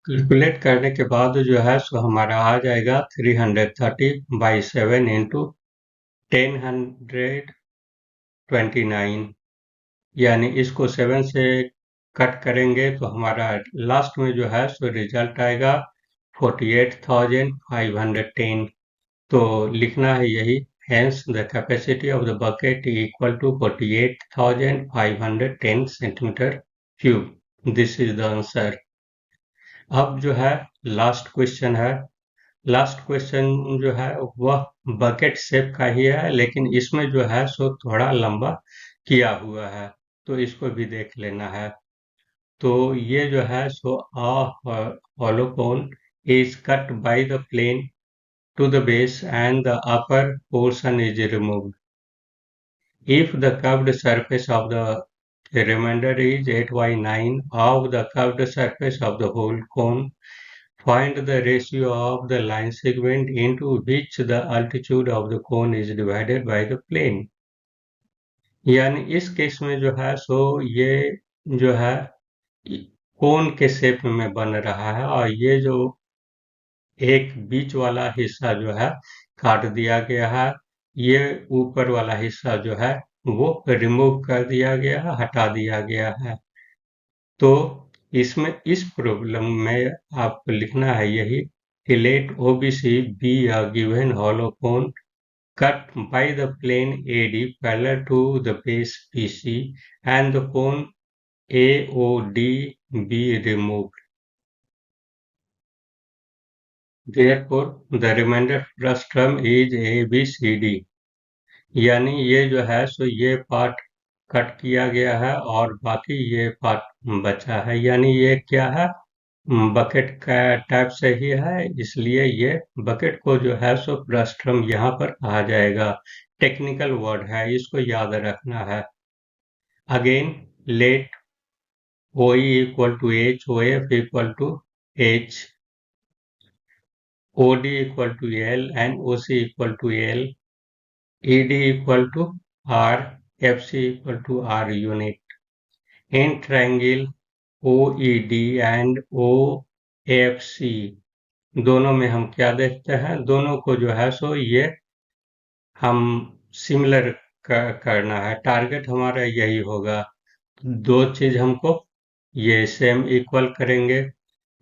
कैलकुलेट करने के बाद जो है सो हमारा आ जाएगा 330/7 इंटू 1029, यानी इसको 7 से कट करेंगे तो हमारा लास्ट में जो है सो रिजल्ट आएगा 48,510। तो लिखना है यही, hence the capacity of the bucket equal to 48,510 centimetre cube. This is the answer. अब जो है लास्ट क्वेश्चन है। लास्ट क्वेश्चन जो है वह बकेट शेप का ही है, लेकिन इसमें जो है सो थोड़ा लंबा किया हुआ है, तो इसको भी देख लेना है। तो ये जो है सो hollow cone is cut by the plane to the base and the upper portion is removed. If the curved surface of the remainder is 8/9 of the curved surface of the whole cone, find the ratio of the line segment into which the altitude of the cone is divided by the plane. यानी इस case में जो है सो ये जो है कोन के शेप में बन रहा है और ये जो एक बीच वाला हिस्सा जो है काट दिया गया है, ये ऊपर वाला हिस्सा जो है वो रिमूव कर दिया गया है, हटा दिया गया है। तो इसमें इस प्रॉब्लम में आपको लिखना है यही कि let OBC be a given hollow cone cut by the plane AD parallel to the base BC and the cone AOD be removed. Therefore, the remainder frustum is ABCD. यानी ये जो है सो ये पार्ट कट किया गया है और बाकी ये पार्ट बचा है, यानी ये क्या है, बकेट का टाइप से ही है, इसलिए ये बकेट को जो है सो फ्रस्टम यहाँ पर कहा जाएगा। टेक्निकल वर्ड है, इसको याद रखना है। Again let OE equal to H, OF equal to H, OD equal to L and OC equal to L, ED equal to R, FC equal to R unit. In triangle OED and OFC दोनों में हम क्या देखते हैं, दोनों को जो है सो ये हम सिमिलर करना है, टारगेट हमारा यही होगा। दो चीज हमको ये सेम इक्वल करेंगे,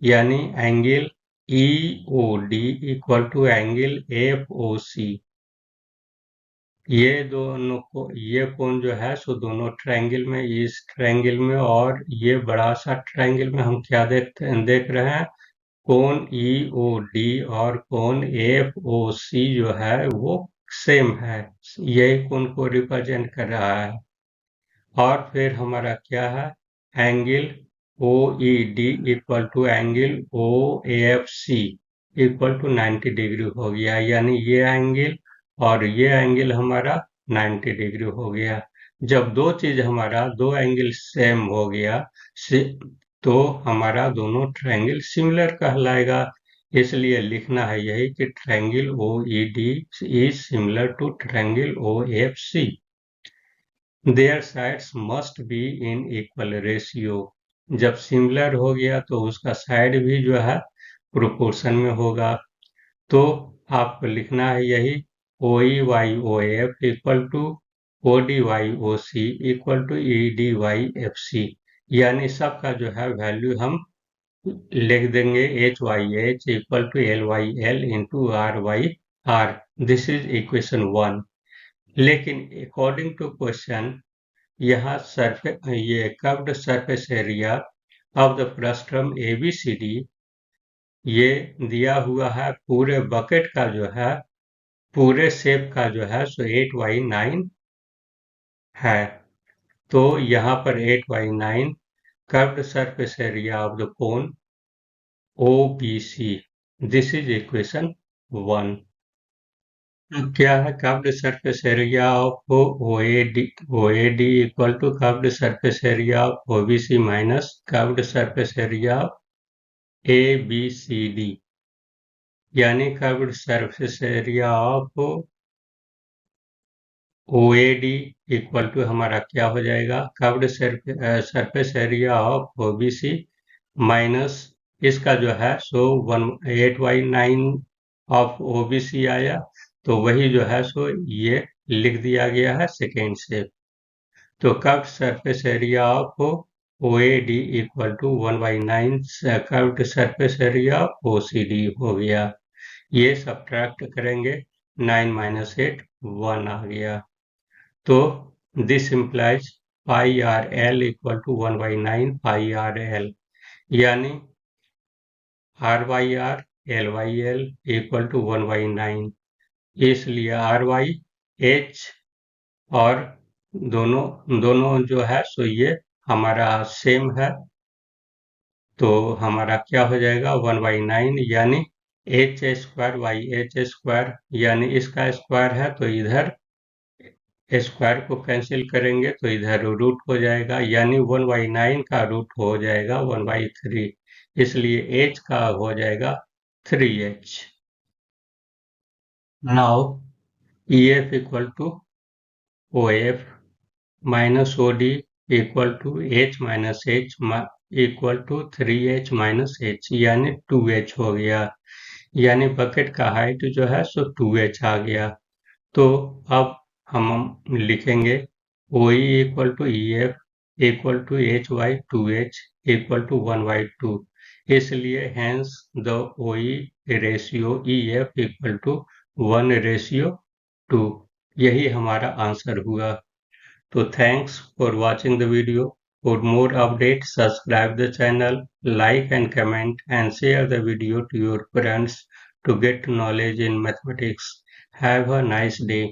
यानी angle EOD equal to angle FOC। ये दोनों को ये कोण जो है सो दोनों ट्रायंगल में, इस ट्रायंगल में और ये बड़ा सा ट्रायंगल में हम क्या देख रहे हैं, कोण EOD और कोण FOC जो है वो सेम है, यही कोण को रिप्रेजेंट कर रहा है। और फिर हमारा क्या है, angle OED equal to angle OFC equal to 90 degree हो गया, यानी ये एंगल और ये एंगल हमारा 90 डिग्री हो गया। जब दो चीज हमारा दो एंगल सेम हो गया तो हमारा दोनों ट्रायंगल सिमिलर कहलाएगा, इसलिए लिखना है यही कि triangle OED is similar to triangle OFC। Their sides must be in equal ratio. जब सिमिलर हो गया तो उसका साइड भी जो है प्रोपोर्शन में होगा। तो आपको लिखना है यही OEY-OF equal to ODY-OC equal to EDY-FC, यानी सबका जो है वैल्यू हम लिख देंगे HYH equal to LYL into RYR। This is equation 1। लेकिन अकॉर्डिंग टू क्वेश्चन यहाँ ये curved surface area of the frustum ABCD ये दिया हुआ है, पूरे बकेट का जो है, पूरे शेप का जो है सो 8/9 है। तो यहाँ पर 8/9 curved surface area of the cone OBC। This is equation 1। क्या है, curved surface area of OAD equal to curved surface area of OBC minus curved surface area of ABCD, यानी curved surface area of OAD equal to हमारा क्या हो जाएगा, curved surface area of OBC minus इसका जो है सो 8/9 of OBC आया, तो वही जो है सो ये लिख दिया गया है सेकेंड शेप। तो curved surface area of OAD equal to 1/9 curved surface area of OCD हो गया। ये सब्ट्रैक्ट करेंगे, 9 - 8 1 आ गया। तो this implies πRL equal to 1/9 πRL, यानी R/R L/L इक्वल टू 1/9, इसलिए RY H और दोनों दोनों जो है सो ये हमारा सेम है, तो हमारा क्या हो जाएगा 1/9 यानी H square by H square, यानी इसका स्क्वायर है तो इधर स्क्वायर को कैंसिल करेंगे तो इधर रूट हो जाएगा, यानी 1/9 का रूट हो जाएगा 1/3, इसलिए h का हो जाएगा 3h। Now EF equal to OF minus OD equal to H minus H equal to 3H minus H, यानी 2H हो गया, यानी बकेट का हाइट जो है सो 2H आ गया। तो अब हम लिखेंगे OE equal to EF equal to H by 2H equal to 1/2, इसलिए hence the OE ratio EF equal to 1:2, यही हमारा आंसर हुआ। तो thanks for watching the video. For more updates, subscribe the channel, like and comment, and share the video to your friends to get knowledge in mathematics. Have a nice day.